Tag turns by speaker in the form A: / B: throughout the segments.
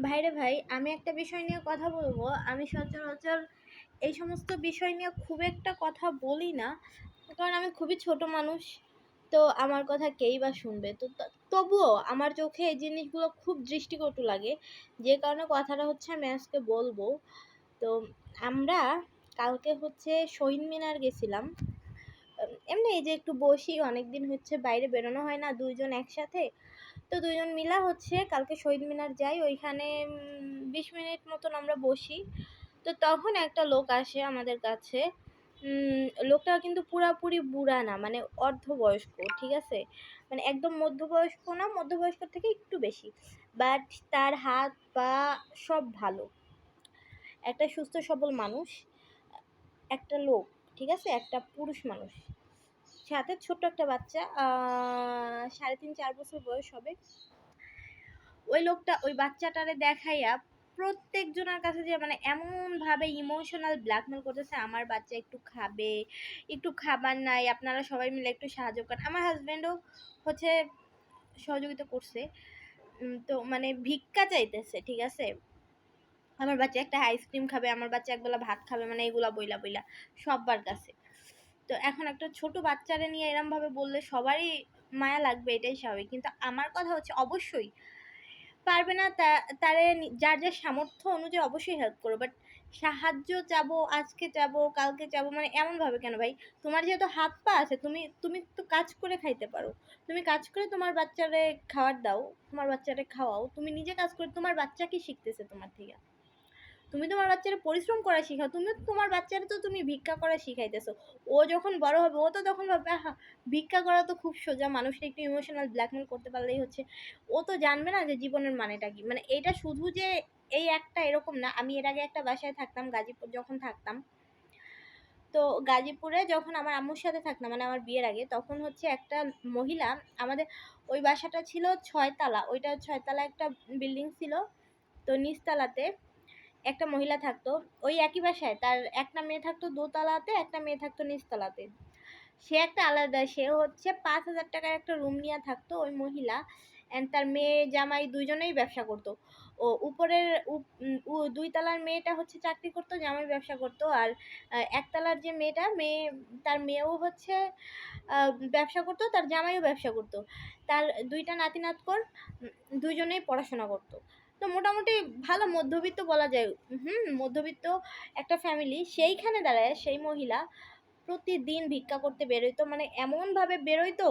A: ভাইরে ভাই, আমি একটা বিষয় নিয়ে কথা বলবো। আমি সচরাচর এই সমস্ত বিষয় নিয়ে খুব একটা কথা বলি না, কারণ আমি খুবই ছোট মানুষ। তো আমার কথা কেই বা শুনবে? তো তবুও আমার চোখে এই জিনিসগুলো খুব দৃষ্টিকটু লাগে, যে কারণে কথাটা হচ্ছে আমি আজকে বলবো। তো আমরা কালকে হচ্ছে শহীদ মিনার গেছিলাম। এমনি এই যে একটু বসি, অনেকদিন হচ্ছে বাইরে বেরোনো হয় না দুইজন একসাথে। তো দুইজন মিলা হচ্ছে কালকে শহীদ মিনার যাই, ওইখানে 20 মিনিট মতন আমরা বসি। তো তখন একটা লোক আসে আমাদের কাছে। লোকটা কিন্তু পুরাপুরি বুড়া না, মানে অর্ধবয়স্ক, ঠিক আছে? মানে একদম মধ্যবয়স্ক না, মধ্যবয়স্ক থেকে একটু বেশি। বাট তার হাত পা সব ভালো, একটা সুস্থ সবল মানুষ, একটা লোক, ঠিক আছে, একটা পুরুষ মানুষ, সাথে ছোট্ট একটা বাচ্চা, 3.5-4 বছর বয়স হবে। ওই লোকটা ওই বাচ্চাটারে দেখাইয়া প্রত্যেকজনের কাছে যে মানে এমনভাবে ইমোশনাল ব্ল্যাকমেল করতেছে, আমার বাচ্চা একটু খাবে, একটু খাবার নাই, আপনারা সবাই মিলে একটু সাহায্য করেন। আমার হাজব্যান্ডও হচ্ছে সহযোগিতা করছে। তো মানে ভিক্ষা চাইতেছে, ঠিক আছে? আমার বাচ্চা একটা আইসক্রিম খাবে, আমার বাচ্চা একবেলা ভাত খাবে, মানে এগুলা বইলা বইলা সব্বার কাছে। তো এখন একটা ছোট বাচ্চারে নিয়ে এরম ভাবে বললে সবারই মায়া লাগবে, এটাই স্বাভাবিক। কিন্তু আমার কথা হচ্ছে, অবশ্যই পারবে না, তারে যার যার সামর্থ্য অনুযায়ী অবশ্যই হেল্প করো, বাট সাহায্য চাবো, আজকে চাবো কালকে চাবো, মানে এমন ভাবে কেন ভাই? তোমার যেহেতু হাত পা আছে, তুমি তুমি তো কাজ করে খাইতে পারো। তুমি কাজ করে তোমার বাচ্চারে খাবার দাও, তোমার বাচ্চারে খাওয়াও, তুমি নিজে কাজ করে তোমার বাচ্চা কি শিখতেছে তোমার থেকে? তুমি তোমার বাচ্চারা পরিশ্রম করা শিখাও, তুমি তোমার বাচ্চারা তো তুমি ভিক্ষা করা শিখাইতেছো। ও যখন বড় হবে ও তো তখন ভাববে, আহা, ভিক্ষা করা তো খুব সোজা, মানুষকে একটু ইমোশনাল ব্ল্যাকমেল করতে পারলেই হচ্ছে। ও তো জানবে না যে জীবনের মানেটা কি। মানে এটা শুধু যে এই একটা এরকম না। আমি এর আগে একটা বাসায় থাকতাম, গাজীপুর যখন থাকতাম। তো গাজীপুরে যখন আমার আম্মুর সাথে থাকতাম, মানে আমার বিয়ের আগে, তখন হচ্ছে একটা মহিলা, আমাদের ওই বাসাটা ছিল 6 তলা, ওইটা 6 তলা একটা বিল্ডিং ছিল। তো নিচতলাতে একটা মহিলা থাকতো। ওই একই বাসায় তার একটা মেয়ে থাকতো দোতলাতে, একটা মেয়ে থাকতো নিচতলাতে। সে একটা আলাদা, সে হচ্ছে 5,000 টাকার একটা রুম নিয়ে থাকতো ওই মহিলা। অ্যান্ড তার মেয়ে জামাই দুইজনেই ব্যবসা করতো। ও উপরের 2 তলার মেয়েটা হচ্ছে চাকরি করতো, জামাই ব্যবসা করতো। আর একতলার যে তার মেয়েও হচ্ছে ব্যবসা করতো, তার জামাইও ব্যবসা করতো। তার দুইটা নাতি নাতকর, দুইজনেই পড়াশোনা করতো। তো মোটামুটি ভালো মধ্যবিত্ত বলা যায়। মধ্যবিত্ত একটা ফ্যামিলি। সেইখানে দাঁড়ায় সেই মহিলা প্রতিদিন ভিক্ষা করতে বেরোইতো, মানে এমনভাবে বেরোইতো,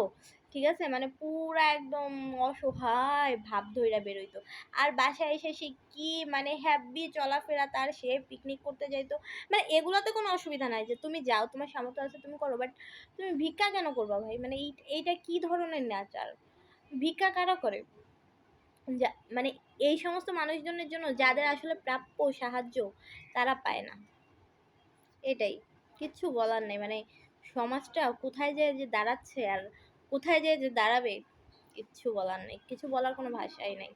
A: ঠিক আছে, মানে পুরা একদম অসহায় ভাব ধইরা বেরোইতো। আর বাসায় এসে সে কি মানে হ্যাপি চলাফেরা তার, সে পিকনিক করতে যাইতো। মানে এগুলোতে কোনো অসুবিধা নাই, যে তুমি যাও, তোমার সামর্থ্য আছে তুমি করো, বাট তুমি ভিক্ষা কেন করবা ভাই? মানে এইটা কি ধরনের নেচার? ভিক্ষা কারা করে? মানে এই সমস্ত মানুষজনের জন্য যাদের আসলে প্রাপ্য সাহায্য, তারা পায় না। এটাই, কিচ্ছু বলার নেই। মানে সমাজটা কোথায় যায় যে দাঁড়াচ্ছে, আর কোথায় যায় যে দাঁড়াবে, কিচ্ছু বলার নেই, কিছু বলার কোনো ভাষাই নাই।